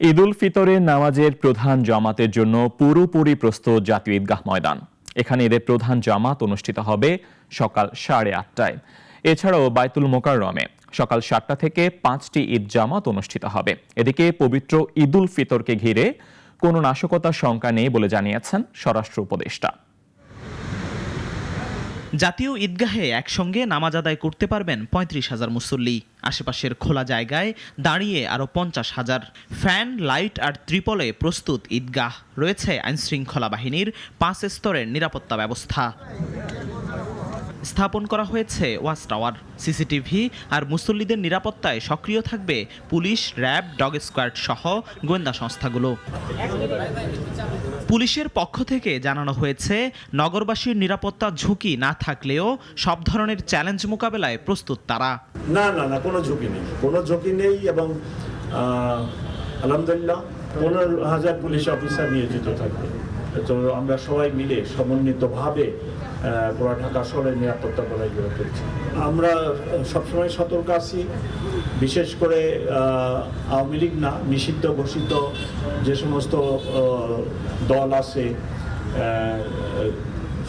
ঈদুল ফিতরের নামাজের প্রধান জামাতের জন্য পুরোপুরি প্রস্তুত জাতীয় ঈদগাহ ময়দান। এখানে ঈদের প্রধান জামাত অনুষ্ঠিত হবে সকাল 8:30টায়। এছাড়াও বায়তুল মোকাররমে সকাল 7টা থেকে 5টি ঈদ জামাত অনুষ্ঠিত হবে। এদিকে পবিত্র ঈদুল ফিতরকে ঘিরে কোনো নাশকতার শঙ্কা নেই বলে জানিয়েছেন স্বরাষ্ট্র উপদেষ্টা। জাতীয় ঈদগাহে একসঙ্গে নামাজ আদায় করতে পারবেন 35,000 মুসল্লি। আশেপাশের খোলা জায়গায় দাঁড়িয়ে আরও 50,000। ফ্যান, লাইট আর ত্রিপলে প্রস্তুত ঈদগাহ। রয়েছে আইনশৃঙ্খলা বাহিনীর 5 স্তরের নিরাপত্তা ব্যবস্থা। স্থাপন করা হয়েছে ওয়াচ টাওয়ার, সিসিটিভি আর মুসল্লিদের নিরাপত্তায় সক্রিয় থাকবে পুলিশ, র্যাব, ডগ স্কোয়াড সহ গোয়েন্দা সংস্থাগুলো। পুলিশের পক্ষ থেকে জানানো হয়েছে, নগরবাসীর নিরাপত্তা ঝুঁকি না থাকলেও সব ধরনের চ্যালেঞ্জ মোকাবেলায় প্রস্তুত তারা। না কোনো ঝুঁকি নেই এবং আলহামদুলিল্লাহ 15,000 পুলিশ অফিসার নিয়োজিত থাকবে। তো আমরা সবাই মিলে সমন্বিতভাবে পুরো ঢাকা শহরের নিরাপত্তা বলয় করছি। আমরা সবসময় সতর্ক আছি, বিশেষ করে আওয়ামী লীগ না, নিষিদ্ধ ঘোষিত যে সমস্ত দল আছে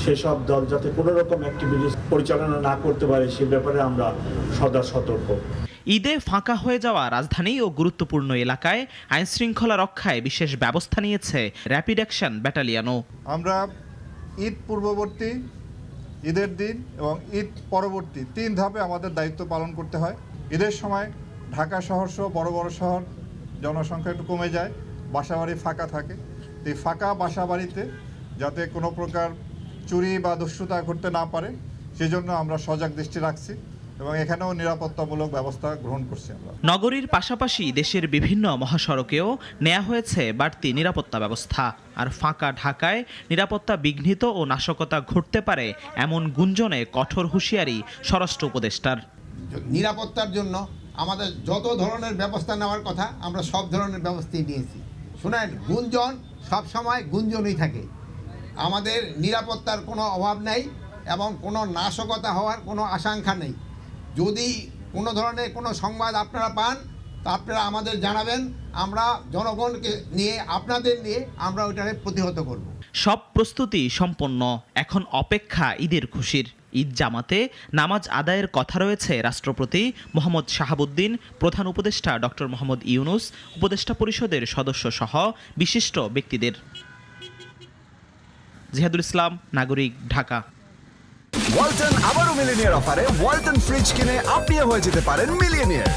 সেসব দল যাতে কোনো রকম অ্যাক্টিভিটি পরিচালনা না করতে পারে সে ব্যাপারে আমরা সদা সতর্ক। ঈদে ফাঁকা হয়ে যাওয়া রাজধানী ও গুরুত্বপূর্ণ এলাকায় আইনশৃঙ্খলা রক্ষায় বিশেষ ব্যবস্থা নিয়েছে র্যাপিড অ্যাকশন ব্যাটালিয়নও। আমরা ঈদ পূর্ববর্তী, ঈদের দিন এবং ঈদ পরবর্তী 3 ধাপে আমাদের দায়িত্ব পালন করতে হয়। ঈদের সময় ঢাকা শহর সহ বড় শহর জনসংখ্যা একটু কমে যায়, বাসাবাড়ি ফাঁকা থাকে। এই ফাঁকা বাসাবাড়িতে যাতে কোনো প্রকার চুরি বা দুশ্চুতা করতে না পারে সেজন্য আমরা সজাগ দৃষ্টি রাখছি এবং এখানেও নিরাপত্তামূলক ব্যবস্থা গ্রহণ করছি আমরা। নগরীর পাশাপাশি দেশের বিভিন্ন মহাসড়কেও নেওয়া হয়েছে বাড়তি নিরাপত্তা ব্যবস্থা। আর ফাঁকা ঢাকায় নিরাপত্তা বিঘ্নিত ও নাশকতা ঘটতে পারে এমন গুঞ্জনে কঠোর হুঁশিয়ারি স্বরাষ্ট্র উপদেষ্টার। নিরাপত্তার জন্য আমাদের যত ধরনের ব্যবস্থা নেওয়ার কথা আমরা সব ধরনের ব্যবস্থাই নিয়েছি। শুনেন, গুঞ্জন সবসময় গুঞ্জনই থাকে। আমাদের নিরাপত্তার কোনো অভাব নেই এবং কোনো নাশকতা হওয়ার কোনো আশঙ্কা নেই। যদি কোনো ধরনের কোনো সংবাদ আপনারা পান তা আপনারা আমাদের জানাবেন, আমরা জনগণকে নিয়ে, আপনাদের নিয়ে আমরা ওইটাকে প্রতিহত করব। সব প্রস্তুতি সম্পন্ন, এখন অপেক্ষা ঈদের খুশির। ঈদ জামাতে নামাজ আদায়ের কথা রয়েছে রাষ্ট্রপতি মোহাম্মদ শাহাবুদ্দিন, প্রধান উপদেষ্টা ডক্টর মোহাম্মদ ইউনুস, উপদেষ্টা পরিষদের সদস্য সহ বিশিষ্ট ব্যক্তিদের। জিহাদুল ইসলাম, নাগরিক, ঢাকা। ওয়ালটন আবারও মিলিনিয়ার অফারে ওয়ালটন ফ্রিজ কিনে আপনিও হয়ে যেতে পারেন মিলিয়নিয়ার।